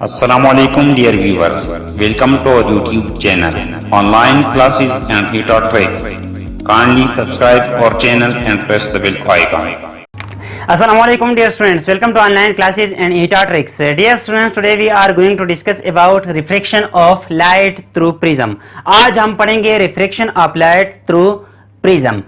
Assalamualaikum dear viewers. Welcome to our YouTube channel. Online classes and tutor tricks. Kindly subscribe our channel and press the bell icon. Assalamualaikum dear students, welcome to online classes and ETA tricks. Dear students, today we are going to discuss about refraction of light through prism. आज हम पढ़ेंगे refraction of light through prism.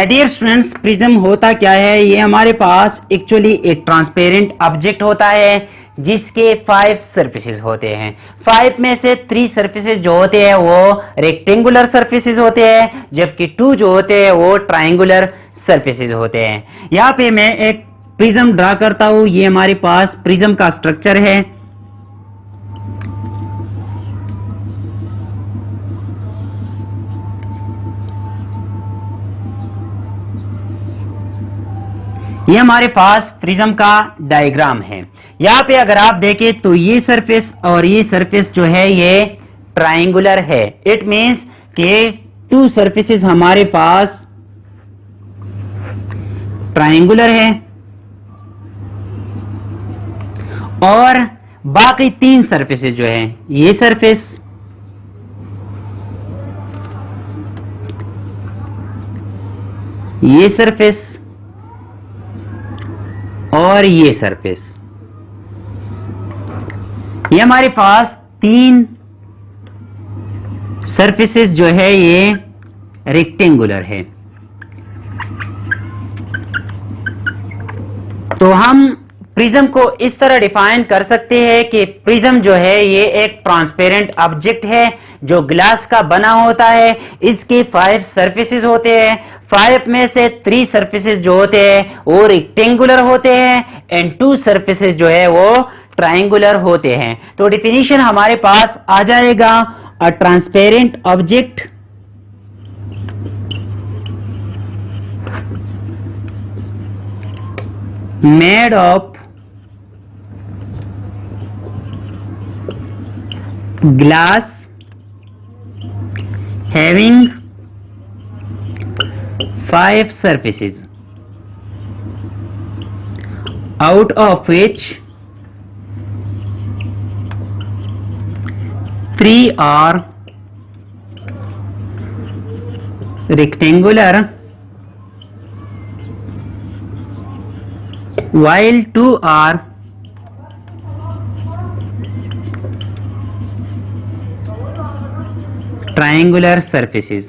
Dear students, prism होता क्या है? ये हमारे पास actually एक ट्रांसपेरेंट ऑब्जेक्ट होता है जिसके 5 सरफेसेस होते हैं. 5 में से 3 सरफेसेस जो होते हैं वो रेक्टेंगुलर सरफेसेस होते हैं, जबकि 2 जो होते हैं वो ट्रायंगुलर सरफेसेस होते हैं. यहाँ पे मैं एक प्रिज्म ड्रा करता हूँ. ये हमारे पास प्रिज्म का स्ट्रक्चर है. ये हमारे पास प्रिज्म का डायग्राम है. यहाँ पे अगर आप देखें तो ये सरफेस और ये सरफेस जो है ये ट्रायंगुलर है. इट मींस कि 2 सरफेसेस हमारे पास ट्रायंगुलर है और बाकी 3 सरफेसेस जो है ये सरफेस, ये सरफेस और ये सरफेस, ये हमारे पास 3 सरफेसेस जो है ये रेक्टेंगुलर है. तो हम प्रिज्म को इस तरह डिफाइन कर सकते हैं कि प्रिज्म जो है ये एक ट्रांसपेरेंट ऑब्जेक्ट है जो ग्लास का बना होता है. इसके 5 सरफेसेस होते हैं. 5 में से 3 सरफेसेस जो होते हैं वो रेक्टेंगुलर होते हैं एंड 2 सरफेसेस जो है वो ट्रायंगुलर होते हैं. तो डिफिनीशन हमारे पास आ जाएगा, a transparent object made of glass having 5 surfaces, out of which 3 are rectangular while 2 are triangular surfaces.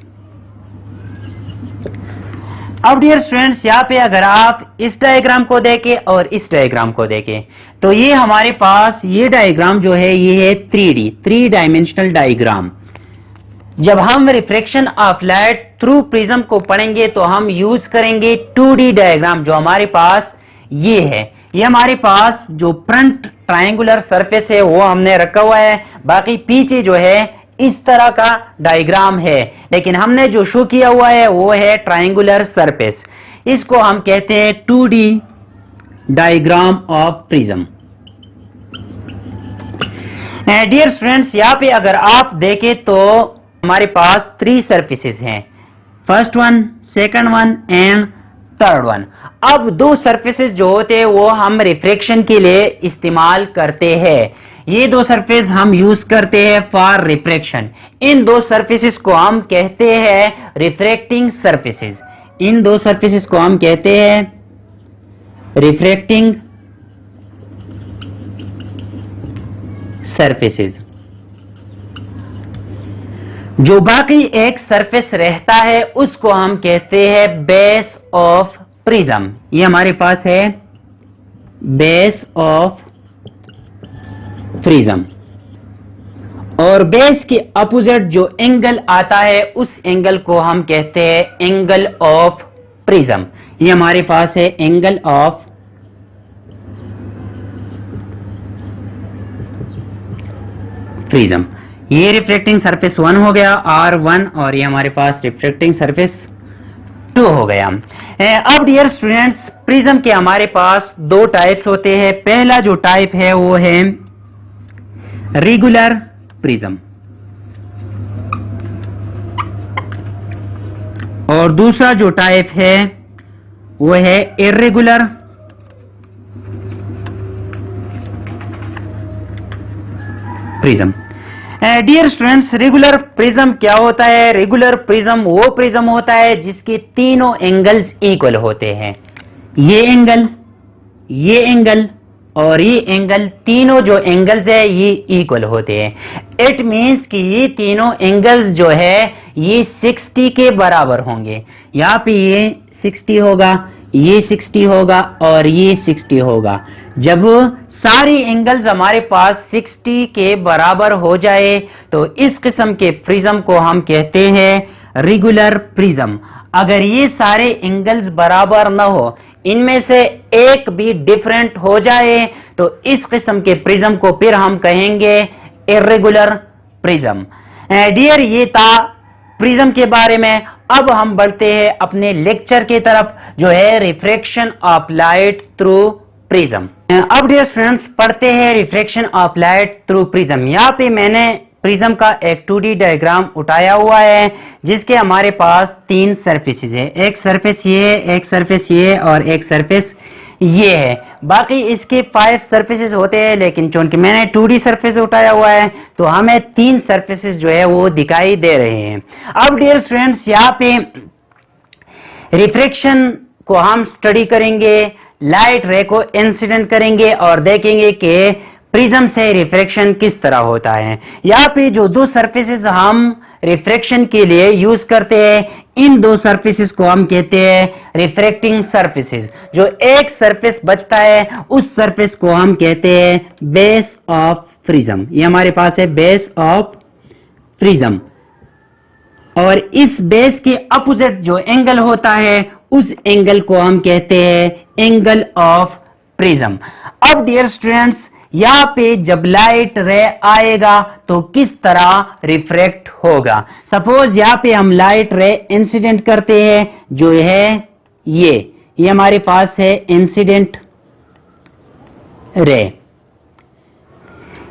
अब डियर स्टूडेंट्स, यहाँ पे अगर आप इस डायग्राम को देखें और इस डायग्राम को देखें तो ये हमारे पास ये डायग्राम जो है ये है 3 डायमेंशनल डायग्राम. जब हम refraction of light through prism को पढ़ेंगे तो हम यूज करेंगे 2D डायग्राम जो हमारे पास ये है. ये हमारे पास जो फ्रंट ट्रायंगुलर सरफेस है वो हमने रखा हुआ है, बाकी पीछे जो है इस तरह का डायग्राम है, लेकिन हमने जो शो किया हुआ है वो है ट्रायंगुलर सरफेस. इसको हम कहते हैं 2D diagram of prism. Dear students, यहाँ पे अगर आप देखें तो हमारे पास 3 सरफेसेस हैं, first one, second one and third one. अब 2 सरफेसेस जो होते हैं वो हम रिफ्रैक्शन के लिए इस्तेमाल करते हैं. ये 2 सरफेस हम यूज करते हैं फॉर रिफ्रैक्शन. इन 2 सरफेसेस को हम कहते हैं रिफ्रैक्टिंग सरफेसेस. इन 2 सरफेसेस को हम कहते हैं रिफ्रैक्टिंग सरफेसेस. जो बाकी एक सरफेस रहता है उसको हम कहते हैं बेस ऑफ प्रिज्म. ये हमारे पास है बेस ऑफ प्रिज्म. और बेस के अपोजिट जो एंगल आता है उस एंगल को हम कहते हैं एंगल ऑफ प्रिज्म. ये हमारे पास है एंगल ऑफ प्रिज्म. ये रिफ्लेक्टिंग सरफेस 1 हो गया R1 और ये हमारे पास रिफ्लेक्टिंग सरफेस 2 हो गया. अब डियर स्टूडेंट्स, प्रिज्म के हमारे पास 2 टाइप्स होते हैं. पहला जो टाइप है वो है रेगुलर प्रिज्म और दूसरा जो टाइप है वो है irregular prism. Dear students, regular prism क्या होता है? रेगुलर प्रिज्म वो प्रिज्म होता है जिसके तीनों एंगल्स इक्वल होते हैं। ये एंगल और ये एंगल, तीनों जो एंगल्स है ये इक्वल होते हैं। इट मींस कि ये तीनों एंगल्स जो है ये 60 के बराबर होंगे। यहाँ पे ये 60 होगा, ये 60 होगा और ये 60 होगा। जब सारे एंगल्स हमारे पास 60 के बराबर हो जाए तो इस किस्म के प्रिज्म को हम कहते हैं रेगुलर प्रिज्म। अगर ये सारे एंगल्स बराबर ना हो, इनमें से एक भी डिफरेंट हो जाए तो इस किस्म के प्रिज्म को फिर हम कहेंगे इर्रेगुलर प्रिज्म। डियर, ये था प्रिज्म के बारे में। अब हम बढ़ते हैं अपने लेक्चर की तरफ, जो है refraction of light through prism. अब डियर स्टूडेंट्स, पढ़ते हैं refraction of light through prism. यहाँ पे मैंने प्रिज्म का एक 2D डायग्राम उठाया हुआ है जिसके हमारे पास 3 सरफेसेस है। एक सरफेस ये, एक सरफेस ये और एक सरफेस ये है। बाकी इसके 5 सरफेसेस होते हैं, लेकिन चूंकि मैंने 2D सरफेस उठाया हुआ है तो हमें 3 सरफेसेस जो है वो दिखाई दे रहे हैं। अब डियर स्टूडेंट्स, यहाँ पे रिफ्रैक्शन को हम स्टडी करेंगे, लाइट रे को इंसिडेंट करेंगे और देखेंगे कि प्रिज्म से रिफ्रैक्शन किस तरह होता है। यहाँ पे जो 2 सरफेसेस हम रिफ्रैक्शन के लिए यूज करते हैं, इन 2 सरफेसेस को हम कहते हैं रिफ्रैक्टिंग सरफेसेस। जो एक सरफेस बचता है उस सरफेस को हम कहते हैं बेस ऑफ प्रिज्म। ये हमारे पास है बेस ऑफ प्रिज्म, और इस बेस के अपोजिट जो एंगल होता है उस एंगल को हम कहते हैं एंगल ऑफ प्रिज्म। अब डियर स्टूडेंट्स, यहाँ पे जब लाइट रे आएगा तो किस तरह रिफ्रैक्ट होगा। सपोज यहाँ पे हम लाइट रे इंसिडेंट करते हैं, जो है ये हमारे पास है इंसिडेंट रे।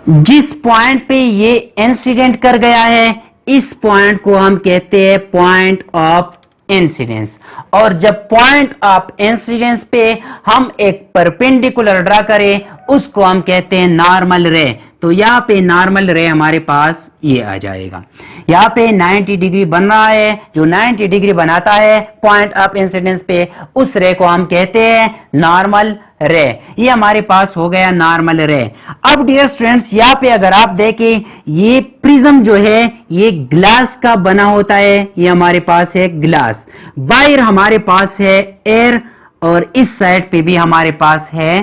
जिस पॉइंट पे ये इंसिडेंट कर गया है इस पॉइंट को हम कहते हैं पॉइंट ऑफ इंसिडेंस। और जब पॉइंट ऑफ इंसिडेंस पे हम एक परपेंडिकुलर ड्रा करें उसको हम कहते हैं नॉर्मल रे। तो यहाँ पे नॉर्मल रे हमारे पास ये आ जाएगा। यहाँ पे 90 डिग्री बन रहा है, जो 90 डिग्री बनाता है पॉइंट ऑफ इंसिडेंस पे, उस रे को हम कहते हैं नॉर्मल रे। ये हमारे पास हो गया नॉर्मल रे। अब डियर स्टूडेंट्स, यहाँ पे अगर आप देखें, ये प्रिज्म जो है ये ग्लास का बना होता है। ये हमारे पास है ग्लास, बाहर हमारे पास है एयर और इस साइड पे भी हमारे पास है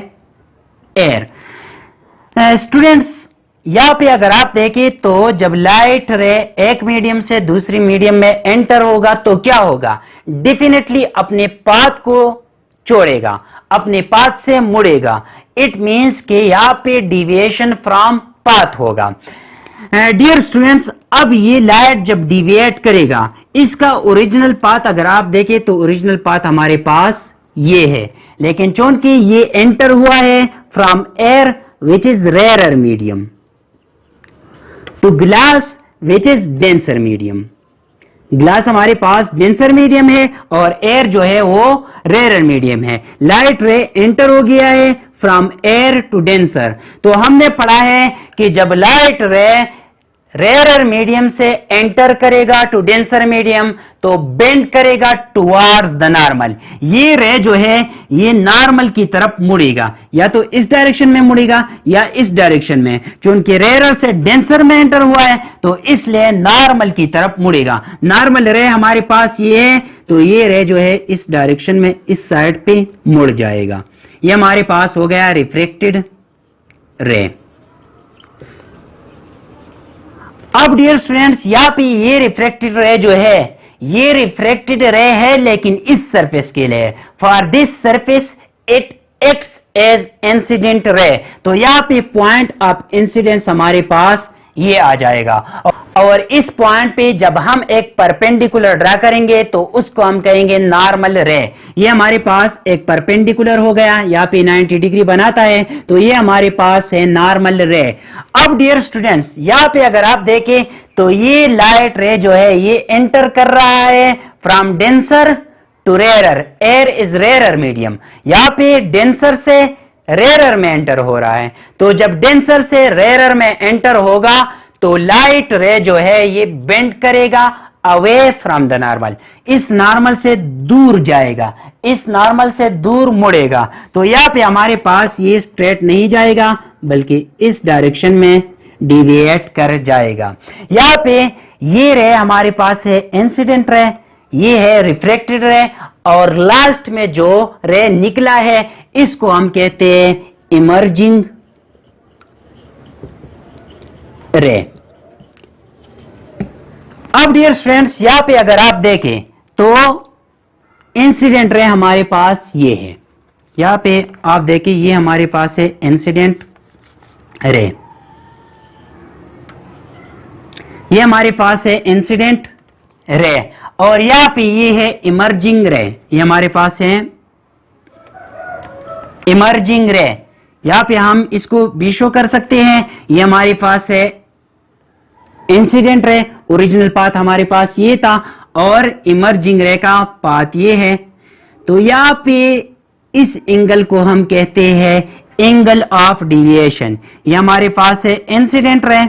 एयर। स्टूडेंट्स, यहाँ पे अगर आप देखें तो जब लाइट रे एक मीडियम से दूसरी मीडियम में एंटर होगा तो क्या होगा? डेफिनेटली अपने पाथ को छोड़ेगा, अपने पाथ से मुड़ेगा। इट मींस कि यहाँ पे डिविएशन फ्रॉम पाथ होगा। डियर स्टूडेंट्स, अब ये लाइट जब डिविएट करेगा, इसका ओरिजिनल पाथ अगर आप देखें तो ओरिजिनल पाथ हमारे पास ये है, लेकिन चूंकि ये एंटर हुआ है from air which is rare medium to glass which is denser medium. Glass हमारे पास डेंसर मीडियम है और एयर जो है वो रेयर मीडियम है। लाइट रे एंटर हो गया है फ्रॉम एयर टू डेंसर। तो हमने पढ़ा है कि जब लाइट रे रेयर मीडियम से एंटर करेगा टू डेंसर मीडियम तो बेंड करेगा टुवार्ड्स द नॉर्मल। ये रे जो है ये नॉर्मल की तरफ मुड़ेगा, या तो इस डायरेक्शन में मुड़ेगा या इस डायरेक्शन में। क्योंकि रेयर से डेंसर में एंटर हुआ है तो इसलिए नॉर्मल की तरफ मुड़ेगा। नॉर्मल रे हमारे पास ये है, तो ये रे जो है इस डायरेक्शन में इस साइड पे मुड़ जाएगा। ये हमारे पास हो गया रिफ्लेक्टेड रे। अब डियर स्टूडेंट्स, यहाँ पे ये रिफ्रैक्टेड रे जो है ये रिफ्रैक्टेड रे है, लेकिन इस सरफेस के लिए, for this surface it acts as incident ray. तो यहाँ पे पॉइंट ऑफ इंसिडेंस हमारे पास ये आ जाएगा, और इस पॉइंट पे जब हम एक परपेंडिकुलर ड्रा करेंगे तो उसको हम कहेंगे नॉर्मल रे। ये हमारे पास एक परपेंडिकुलर हो गया, यहाँ पे 90 डिग्री बनाता है, तो ये हमारे पास है नॉर्मल रे। अब डियर स्टूडेंट्स, यहाँ पे अगर आप देखें तो ये लाइट रे जो है ये एंटर कर रहा है from denser to rare. Air is rare medium. यहाँ पे डेंसर से रेयरर में एंटर हो रहा है। तो जब डेंसर से रेयरर में एंटर होगा तो लाइट रे जो है ये बेंड करेगा अवे फ्रॉम द नॉर्मल, इस नॉर्मल से दूर जाएगा, इस नॉर्मल से दूर मुड़ेगा। तो यहां पे हमारे पास ये स्ट्रेट नहीं जाएगा बल्कि इस डायरेक्शन में डिविएट कर जाएगा। यहां पे ये रे हमारे पास है इंसिडेंट रे, ये है रिफ्लेक्टेड रे, और लास्ट में जो रे निकला है इसको हम कहते हैं इमर्जिंग रे। अब डियर स्टूडेंट्स यहां पे अगर आप देखें तो इंसिडेंट रे हमारे पास ये है, यहां पे आप देखें ये हमारे पास है इंसिडेंट रे, ये हमारे पास है इंसिडेंट रे, और यहां पे ये है इमर्जिंग रे, ये हमारे पास है इमर्जिंग रे। यहां पे हम इसको भी शो कर सकते हैं, ये हमारे पास है इंसिडेंट रे, ओरिजिनल पाथ हमारे पास ये था और इमर्जिंग रे का पाथ ये है। तो यहां पे इस एंगल को हम कहते हैं एंगल ऑफ डिविएशन। ये हमारे पास है इंसिडेंट रे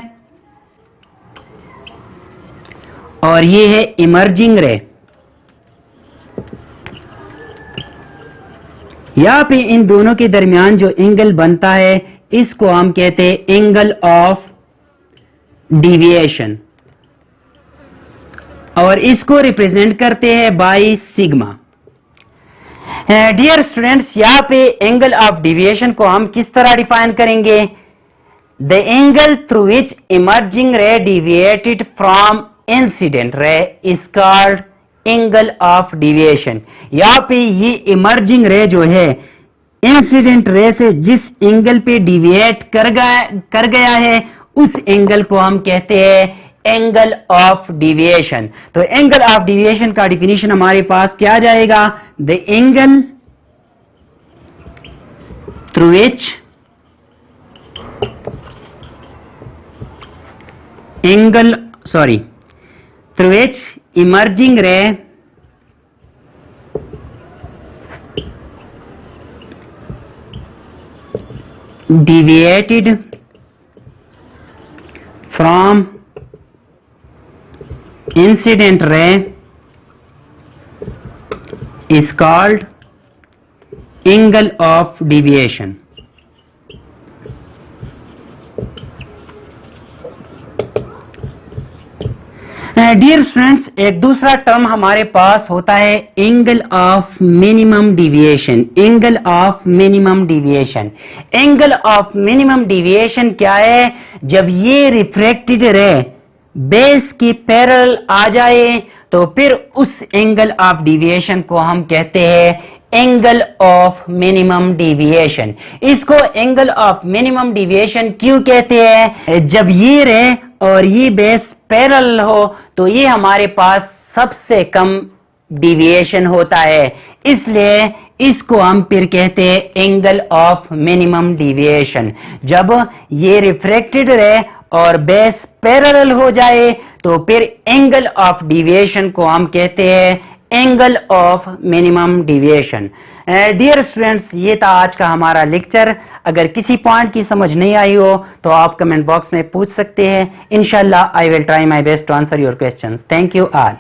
और ये है इमर्जिंग रे। यहां पे इन दोनों के दरमियान जो एंगल बनता है इसको हम कहते हैं एंगल ऑफ डिविएशन, और इसको रिप्रेजेंट करते हैं बाय सिग्मा। डियर स्टूडेंट्स यहां पे एंगल ऑफ डिविएशन को हम किस तरह डिफाइन करेंगे? The angle through which emerging ray deviated from incident ray is called angle of deviation. यहां पे ये इमर्जिंग रे जो है इंसिडेंट रे से जिस एंगल पे डिविएट कर गया है उस एंगल को हम कहते हैं एंगल ऑफ डिविएशन। तो एंगल ऑफ डिविएशन का डिफिनेशन हमारे पास क्या आ जाएगा? The angle through which through which emerging ray deviated from incident ray is called angle of deviation. Dear students एक दूसरा टर्म हमारे पास होता है angle of minimum deviation. Angle of minimum deviation, angle of minimum deviation क्या है? जब ये रिफ्रैक्टेड रे बेस की पैरेलल आ जाए तो फिर उस एंगल ऑफ डिविएशन को हम कहते हैं एंगल ऑफ मिनिमम डिविएशन। इसको एंगल ऑफ मिनिमम डिविएशन क्यों कहते हैं? जब ये रे और ये बेस पैरेलल हो तो ये हमारे पास सबसे कम डिविएशन होता है, इसलिए इसको हम फिर कहते हैं एंगल ऑफ मिनिमम डिविएशन। जब ये रिफ्रैक्टेड रे और बेस पैरेलल हो जाए तो फिर एंगल ऑफ डिविएशन को हम कहते हैं angle of minimum deviation. Dear students ये था आज का हमारा लेक्चर। अगर किसी पॉइंट की समझ नहीं आई हो तो आप कमेंट बॉक्स में पूछ सकते हैं। इंशाल्लाह I will try my best to answer your questions. Thank you all.